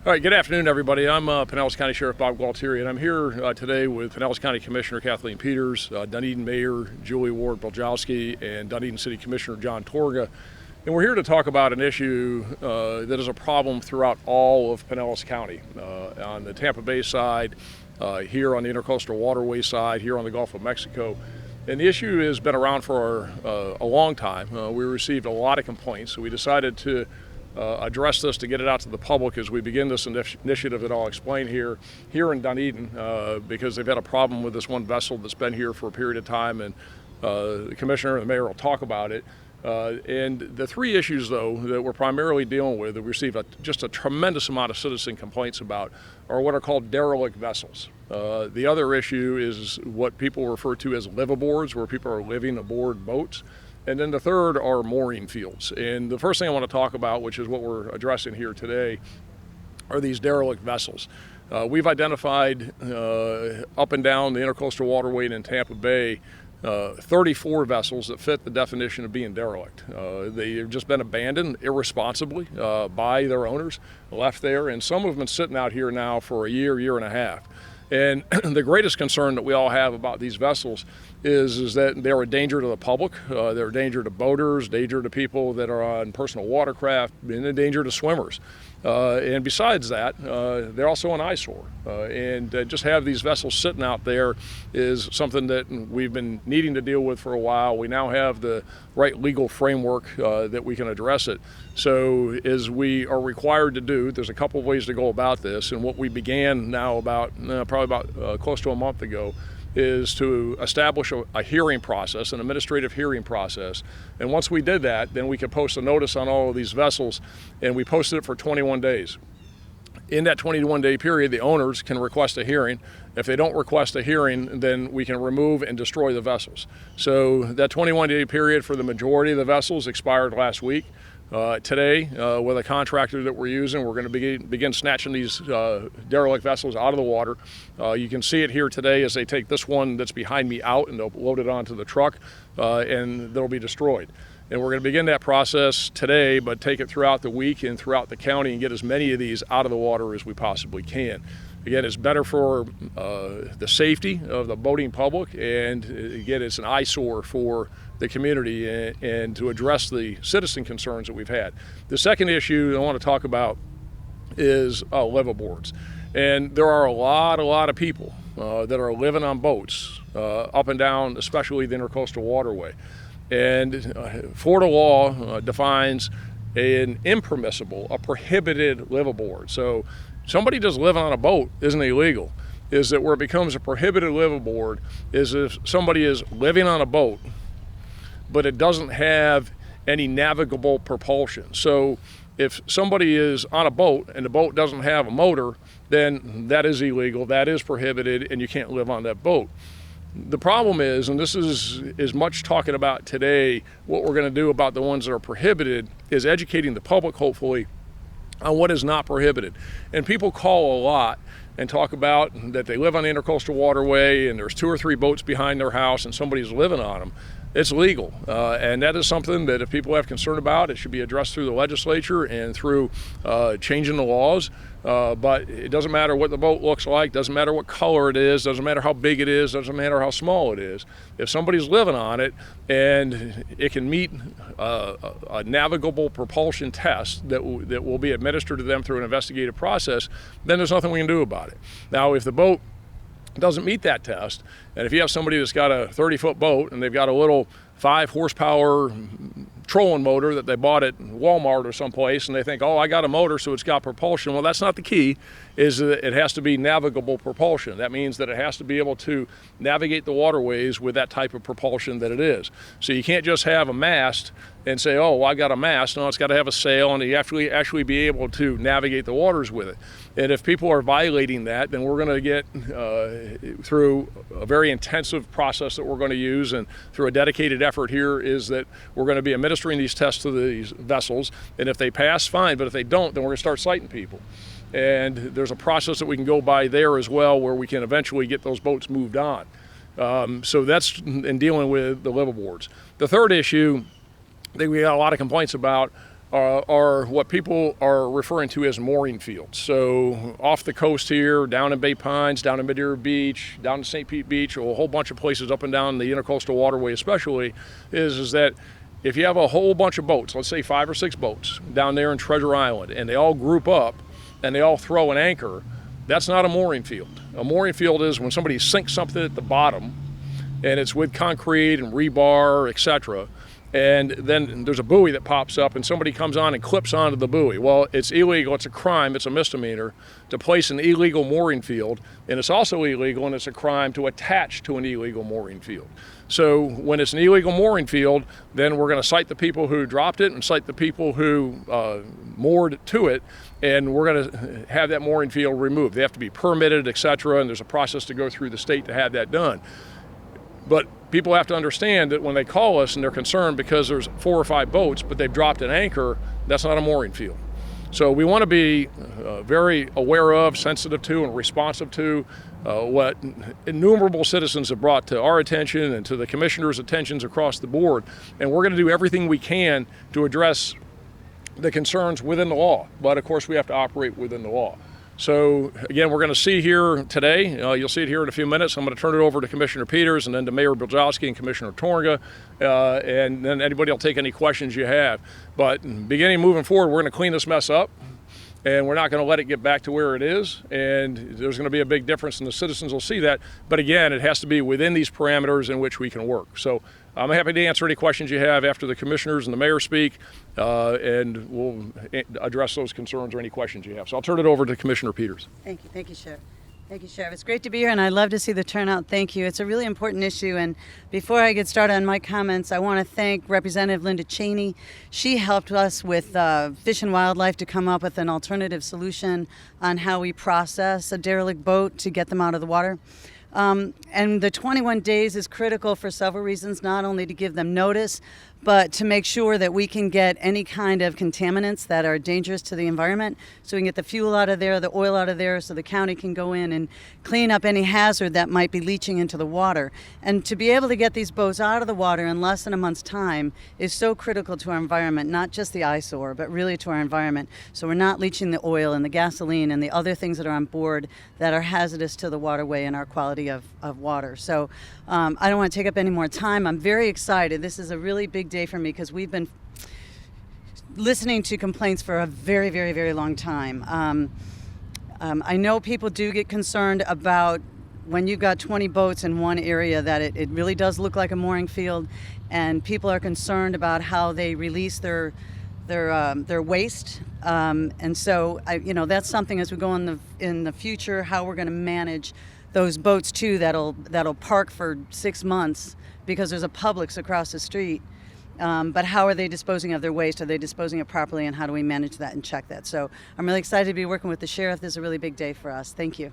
All right, good afternoon, everybody. I'm Pinellas County Sheriff Bob Gualtieri, and I'm here today with Pinellas County Commissioner Kathleen Peters, Dunedin Mayor Julie Ward-Boljowski, and Dunedin City Commissioner John Torga. And we're here to talk about an issue that is a problem throughout all of Pinellas County. On the Tampa Bay side, here on the Intercoastal Waterway side, here on the Gulf of Mexico. And the issue has been around for a long time. We received a lot of complaints, so we decided to address this to get it out to the public as we begin this initiative that I'll explain here in Dunedin, because they've had a problem with this one vessel that's been here for a period of time, and the commissioner and the mayor will talk about it. And the three issues, though, that we're primarily dealing with, that we receive just a tremendous amount of citizen complaints about, are what are called derelict vessels. The other issue is what people refer to as liveaboards, where people are living aboard boats. And then the third are mooring fields. And the first thing I want to talk about, which is what we're addressing here today, are these derelict vessels. We've identified up and down the Intercoastal Waterway and in Tampa Bay 34 vessels that fit the definition of being derelict. They've just been abandoned irresponsibly by their owners, left there, and some have been sitting out here now for a year and a half. And the greatest concern that we all have about these vessels is that they're a danger to the public, they're a danger to boaters, danger to people that are on personal watercraft, and a danger to swimmers. And besides that, they're also an eyesore. And just have these vessels sitting out there is something that we've been needing to deal with for a while. We now have the right legal framework that we can address it. So as we are required to do, there's a couple of ways to go about this. And what we began now probably about close to a month ago is to establish a hearing process, an administrative hearing process. And once we did that, then we could post a notice on all of these vessels, and we posted it for 21 days. In that 21-day period, the owners can request a hearing. If they don't request a hearing, then we can remove and destroy the vessels. So that 21-day period for the majority of the vessels expired last week. Today, with a contractor that we're using, we're going to begin snatching these derelict vessels out of the water. You can see it here today as they take this one that's behind me out, and they'll load it onto the truck, and they'll be destroyed. And we're going to begin that process today, but take it throughout the week and throughout the county and get as many of these out of the water as we possibly can. Again, it's better for the safety of the boating public, and again, it's an eyesore for the community and to address the citizen concerns that we've had. The second issue I want to talk about is liveaboards. And there are a lot of people that are living on boats up and down, especially the Intercoastal Waterway. And Florida law defines an impermissible, a prohibited liveaboard. So somebody just living on a boat isn't illegal. Is that where it becomes a prohibited liveaboard is if somebody is living on a boat, but it doesn't have any navigable propulsion. So if somebody is on a boat and the boat doesn't have a motor, then that is illegal, that is prohibited, and you can't live on that boat. The problem is, and this is as much talking about today, what we're going to do about the ones that are prohibited is educating the public, hopefully, on what is not prohibited. And people call a lot and talk about that they live on the Intercoastal Waterway and there's 2 or 3 boats behind their house and somebody's living on them. It's legal, and that is something that if people have concern about, it should be addressed through the legislature and through changing the laws. But it doesn't matter what the boat looks like, doesn't matter what color it is, doesn't matter how big it is, doesn't matter how small it is. If somebody's living on it and it can meet a navigable propulsion test that will be administered to them through an investigative process, then there's nothing we can do about it. Now, if the boat doesn't meet that test, and if you have somebody that's got a 30-foot boat and they've got a little 5-horsepower trolling motor that they bought at Walmart or someplace, and they think, oh, I got a motor, so it's got propulsion. Well, that's not the key, is that it has to be navigable propulsion. That means that it has to be able to navigate the waterways with that type of propulsion that it is. So you can't just have a mast and say, oh, well, I got a mast. No, it's got to have a sail, and you actually be able to navigate the waters with it. And if people are violating that, then we're going to get through a very intensive process that we're going to use, and through a dedicated effort here is that we're going to be administering these tests to these vessels. And if they pass, fine. But if they don't, then we're going to start citing people. And there's a process that we can go by there as well where we can eventually get those boats moved on. So that's in dealing with the liveaboards. The third issue that we got a lot of complaints about are what people are referring to as mooring fields. So off the coast here, down in Bay Pines, down in Madeira Beach, down in St. Pete Beach, a whole bunch of places up and down the intercoastal waterway especially, is that if you have a whole bunch of boats, let's say 5 or 6 boats down there in Treasure Island, and they all group up and they all throw an anchor, that's not a mooring field. A mooring field is when somebody sinks something at the bottom and it's with concrete and rebar, etc., and then there's a buoy that pops up and somebody comes on and clips onto the buoy. Well, it's illegal, it's a crime, it's a misdemeanor to place an illegal mooring field, and it's also illegal and it's a crime to attach to an illegal mooring field. So when it's an illegal mooring field, then we're going to cite the people who dropped it and cite the people who moored to it, and we're going to have that mooring field removed. They have to be permitted, etc., and there's a process to go through the state to have that done. But people have to understand that when they call us and they're concerned because there's 4 or 5 boats, but they've dropped an anchor, that's not a mooring field. So we want to be very aware of, sensitive to, and responsive to what innumerable citizens have brought to our attention and to the commissioners' attentions across the board. And we're going to do everything we can to address the concerns within the law. But of course, we have to operate within the law. So again, we're going to see here today, you'll see it here in a few minutes. I'm going to turn it over to Commissioner Peters and then to Mayor Bielowski and Commissioner Torga, and then anybody will take any questions you have. But moving forward, we're going to clean this mess up, and we're not going to let it get back to where it is, and there's going to be a big difference, and the citizens will see that. But again, it has to be within these parameters in which we can work. So I'm happy to answer any questions you have after the commissioners and the mayor speak, and we'll address those concerns or any questions you have. So I'll turn it over to Commissioner Peters. Thank you, Sheriff. Thank you, Sheriff. It's great to be here, and I love to see the turnout. Thank you. It's a really important issue, and before I get started on my comments, I want to thank Representative Linda Cheney. She helped us with Fish and Wildlife to come up with an alternative solution on how we process a derelict boat to get them out of the water. And the 21 days is critical for several reasons, not only to give them notice, but to make sure that we can get any kind of contaminants that are dangerous to the environment, so we can get the fuel out of there, the oil out of there, so the county can go in and clean up any hazard that might be leaching into the water. And to be able to get these boats out of the water in less than a month's time is so critical to our environment, not just the eyesore, but really to our environment. So we're not leaching the oil and the gasoline and the other things that are on board that are hazardous to the waterway and our quality of water. So I don't want to take up any more time. I'm very excited. This is a really big day for me because we've been listening to complaints for a very, very, very long time. I know people do get concerned about when you've got 20 boats in one area that it really does look like a mooring field, and people are concerned about how they release their waste, and so that's something as we go in the future, how we're going to manage those boats too that'll park for 6 months because there's a Publix across the street. But how are they disposing of their waste? Are they disposing it properly, and how do we manage that and check that? So I'm really excited to be working with the sheriff. This is a really big day for us. Thank you.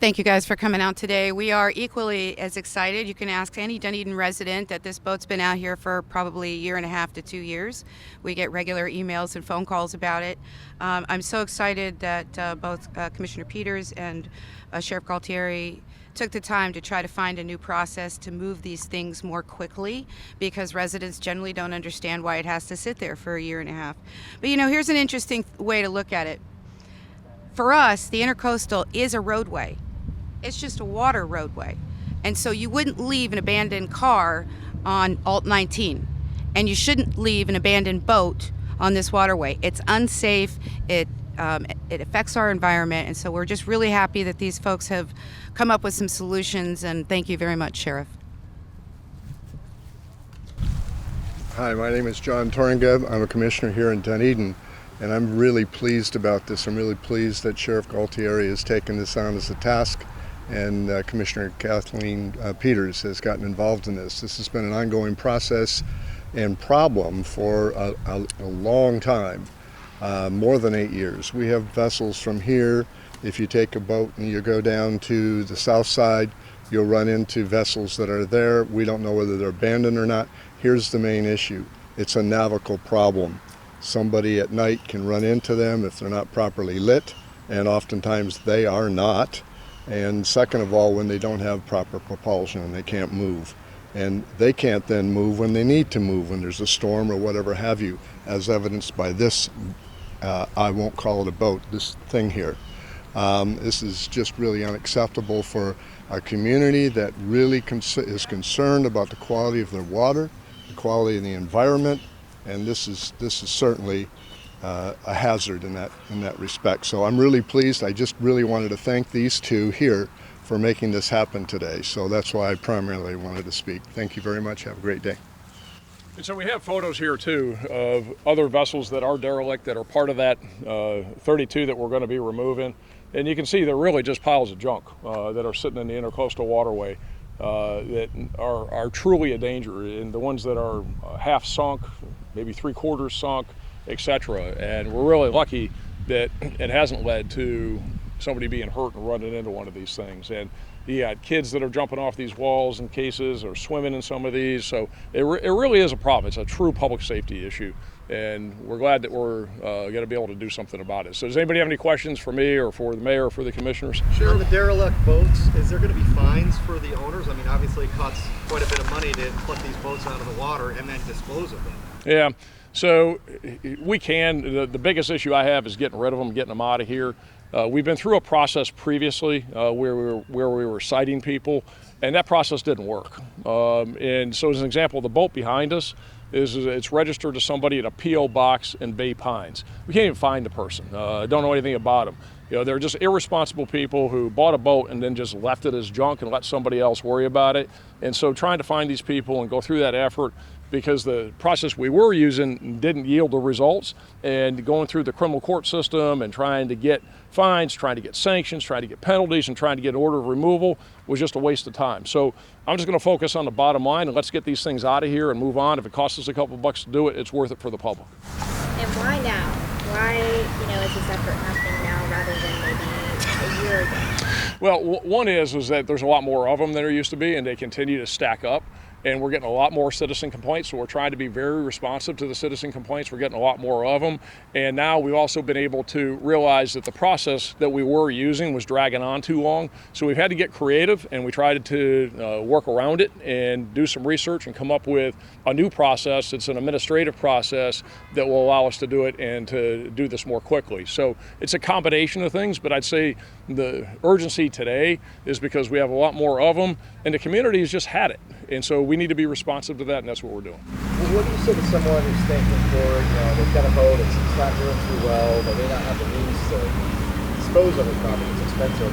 Thank you guys for coming out today. We are equally as excited. You can ask any Dunedin resident that this boat's been out here for probably 1.5 to 2 years. We get regular emails and phone calls about it. I'm so excited that both Commissioner Peters and Sheriff Galtieri took the time to try to find a new process to move these things more quickly, because residents generally don't understand why it has to sit there for 1.5 years. But here's an interesting way to look at it. For us, the intercoastal is a roadway. It's just a water roadway. And so you wouldn't leave an abandoned car on Alt 19, and you shouldn't leave an abandoned boat on this waterway. It's unsafe. It affects our environment, and so we're just really happy that these folks have come up with some solutions, and thank you very much, Sheriff. Hi, my name is John Torringa. I'm a commissioner here in Dunedin, and I'm really pleased about this. I'm really pleased that Sheriff Galtieri has taken this on as a task, and Commissioner Kathleen Peters has gotten involved in this. This has been an ongoing process and problem for a long time, more than 8 years. We have vessels from here. If you take a boat and you go down to the south side, you'll run into vessels that are there. We don't know whether they're abandoned or not. Here's the main issue. It's a navigal problem. Somebody at night can run into them if they're not properly lit, and oftentimes they are not. And second of all, when they don't have proper propulsion and they can't move. and they can't then move when they need to move, when there's a storm or whatever have you, as evidenced by this, I won't call it a boat, this thing here. This is just really unacceptable for a community that really is concerned about the quality of their water, the quality of the environment, and this is certainly a hazard in that respect. So I'm really pleased. I just really wanted to thank these two here for making this happen today. So that's why I primarily wanted to speak. Thank you very much. Have a great day. And so we have photos here too of other vessels that are derelict that are part of that 32 that we're going to be removing. And you can see they're really just piles of junk that are sitting in the intercoastal waterway that are truly a danger. And the ones that are half sunk, maybe 3/4 sunk, etc. And we're really lucky that it hasn't led to somebody being hurt and running into one of these things. And you got kids that are jumping off these walls in cases or swimming in some of these. So it really is a problem. It's a true public safety issue. And we're glad that we're going to be able to do something about it. So does anybody have any questions for me or for the mayor or for the commissioners? Sure. On the derelict boats, is there going to be fines for the owners? I mean, obviously it costs quite a bit of money to put these boats out of the water and then dispose of them. Yeah. So we can. The biggest issue I have is getting rid of them, getting them out of here. We've been through a process previously where we were citing people, and that process didn't work. And so as an example, the boat behind us it's registered to somebody at a P.O. box in Bay Pines. We can't even find the person. Don't know anything about them. You know, they're just irresponsible people who bought a boat and then just left it as junk and let somebody else worry about it. And so trying to find these people and go through that effort, because the process we were using didn't yield the results, and going through the criminal court system and trying to get fines, trying to get sanctions, trying to get penalties, and trying to get an order of removal was just a waste of time. So I'm just going to focus on the bottom line and let's get these things out of here and move on. If it costs us a couple bucks to do it, it's worth it for the public. And why now? Why, is this effort happening now rather than maybe a year ago? Well, one is that there's a lot more of them than there used to be, and they continue to stack up. And we're getting a lot more citizen complaints, so we're trying to be very responsive to the citizen complaints. We're getting a lot more of them. And now we've also been able to realize that the process that we were using was dragging on too long. So we've had to get creative, and we tried to work around it and do some research and come up with a new process. It's an administrative process that will allow us to do it and to do this more quickly. So it's a combination of things, but I'd say the urgency today is because we have a lot more of them, and the community has just had it. And so we need to be responsive to that, and that's what we're doing. Well, what do you say to someone who's thinking they've got a boat, it's not doing too well, they may not have the means to dispose of it, probably it's expensive.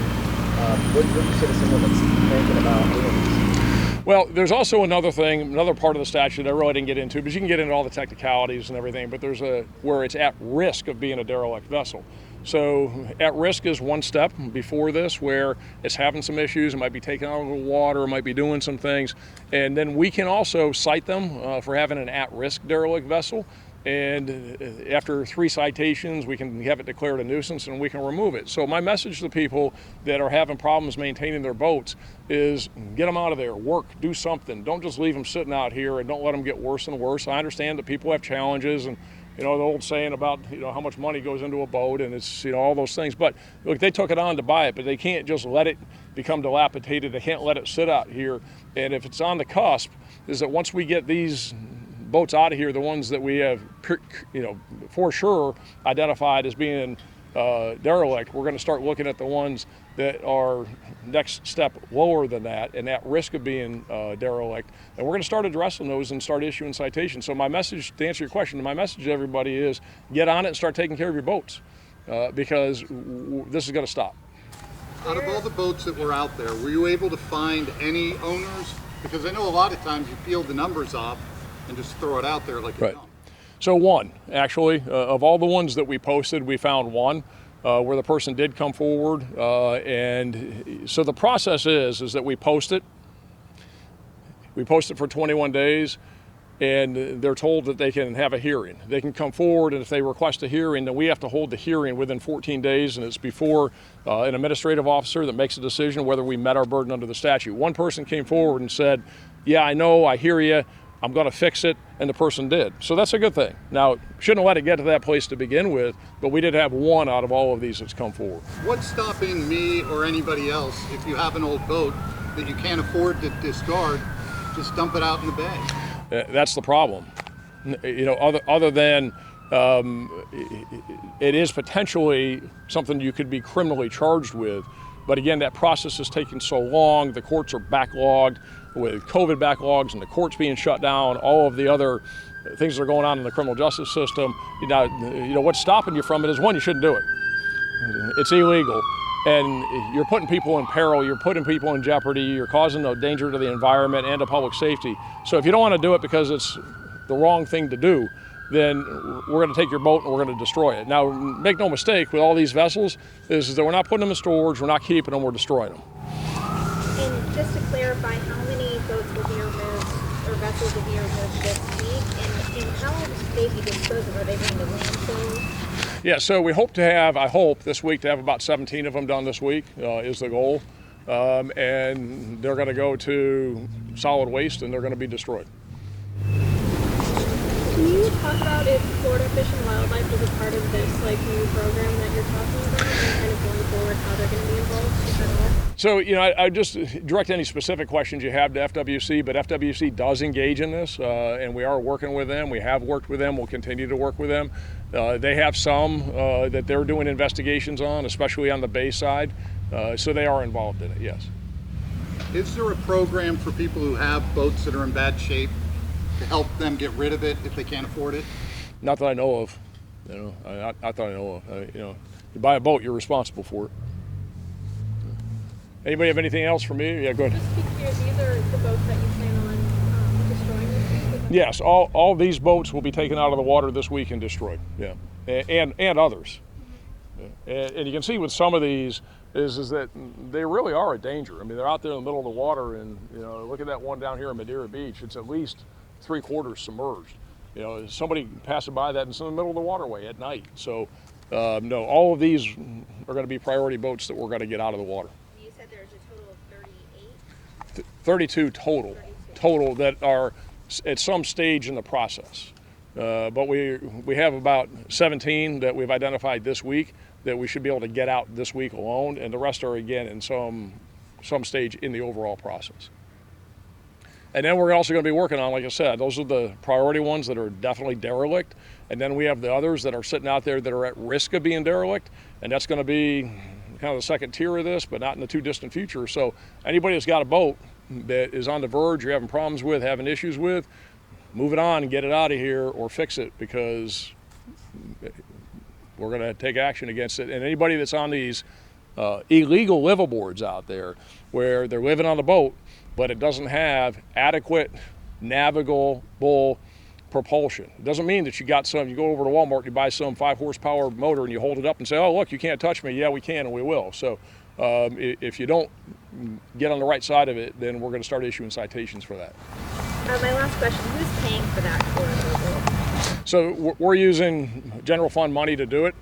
What do you say to someone that's thinking about doing this? Well, there's also another thing, another part of the statute I really didn't get into, but you can get into all the technicalities and everything, but there's where it's at risk of being a derelict vessel. So at risk is one step before this, where it's having some issues, it might be taken out of the water, it might be doing some things, and then we can also cite them for having an at-risk derelict vessel. And after 3 citations, we can have it declared a nuisance and we can remove it. So my message to people that are having problems maintaining their boats is get them out of there, work, do something. Don't just leave them sitting out here and don't let them get worse and worse. I understand that people have challenges, and the old saying about how much money goes into a boat, and it's all those things. But look, they took it on to buy it, but they can't just let it become dilapidated. They can't let it sit out here. And if it's on the cusp, is that once we get these boats out of here, the ones that we have for sure identified as being derelict, we're going to start looking at the ones that are next step lower than that and at risk of being derelict, and we're going to start addressing those and start issuing citations. So my message, to answer your question, my message to everybody is get on it and start taking care of your boats, because this is going to stop. Out of all the boats that were out there, were you able to find any owners? Because I know a lot of times you peel the numbers off and just throw it out there like you Right. don't. So one, actually, of all the ones that we posted, we found one where the person did come forward. And so the process is that we post it. We post it for 21 days, and they're told that they can have a hearing. They can come forward, and if they request a hearing, then we have to hold the hearing within 14 days, and it's before an administrative officer that makes a decision whether we met our burden under the statute. One person came forward and said, yeah, I know, I hear you, I'm going to fix it, and the person did. So that's a good thing. Now, shouldn't have let it get to that place to begin with, but we did have one out of all of these that's come forward. What's stopping me or anybody else, if you have an old boat that you can't afford to discard, just dump it out in the bay. That's the problem. You know, other than it is potentially something you could be criminally charged with. But again, that process is taking so long. The courts are backlogged with COVID backlogs and the courts being shut down, all of the other things that are going on in the criminal justice system. You know what's stopping you from it is, one, you shouldn't do it. It's illegal. And you're putting people in peril, you're putting people in jeopardy, you're causing a danger to the environment and to public safety. So if you don't want to do it because it's the wrong thing to do, then we're going to take your boat and we're going to destroy it. Now, make no mistake, with all these vessels, is that we're not putting them in storage, we're not keeping them, we're destroying them. And just to clarify, how many boats will be removed, or vessels will be removed this week? And how will they be disposed of? Are they going to landfills? Yeah, so we hope to have, I hope this week to have about 17 of them done this week is the goal. And they're going to go to solid waste and they're going to be destroyed. Can you talk about if Florida Fish and Wildlife is a part of this new program that you're talking about, and kind of going forward how they're going to be involved, if at all? So, I just direct any specific questions you have to FWC, but FWC does engage in this, and we are working with them. We have worked with them. We'll continue to work with them. They have some that they're doing investigations on, especially on the bay side, so they are involved in it, yes. Is there a program for people who have boats that are in bad shape to help them get rid of it if they can't afford it? Not that I know of. Not that I know of. You buy a boat, you're responsible for it. Anybody have anything else for me? Yeah, go ahead. Just to be clear, these are the boats that you plan on destroying this week? Yes, all these boats will be taken out of the water this week and destroyed. Yeah, and others. And you can see with some of these is that they really are a danger. I mean, they're out there in the middle of the water, and look at that one down here in Madeira Beach. It's at least 3/4 submerged. Somebody passing by that, and it's in the middle of the waterway at night. So, no, all of these are going to be priority boats that we're going to get out of the water. You said there's a total of 38? 32 total that are at some stage in the process. But we have about 17 that we've identified this week that we should be able to get out this week alone, and the rest are again in some stage in the overall process. And then we're also going to be working on, like I said, those are the priority ones that are definitely derelict. And then we have the others that are sitting out there that are at risk of being derelict. And that's going to be kind of the second tier of this, but not in the too distant future. So anybody that's got a boat that is on the verge, you're having problems with, having issues with, move it on and get it out of here or fix it, because we're going to take action against it. And anybody that's on these illegal liveaboards out there where they're living on the boat, but it doesn't have adequate navigable propulsion. It doesn't mean that you got some, you go over to Walmart, you buy some 5-horsepower motor and you hold it up and say, oh, look, you can't touch me. Yeah, we can and we will. So if you don't get on the right side of it, then we're going to start issuing citations for that. My last question, who's paying for that for? So we're using general fund money to do it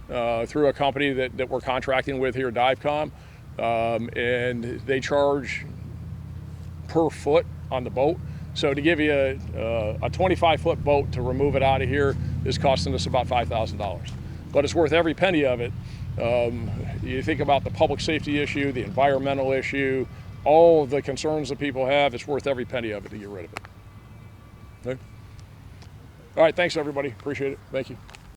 through a company that we're contracting with here, Divecom, and they charge per foot on the boat. So to give you a 25-foot boat to remove it out of here is costing us about $5,000. But it's worth every penny of it. You think about the public safety issue, the environmental issue, all of the concerns that people have, it's worth every penny of it to get rid of it. Okay? All right, thanks everybody, appreciate it, thank you.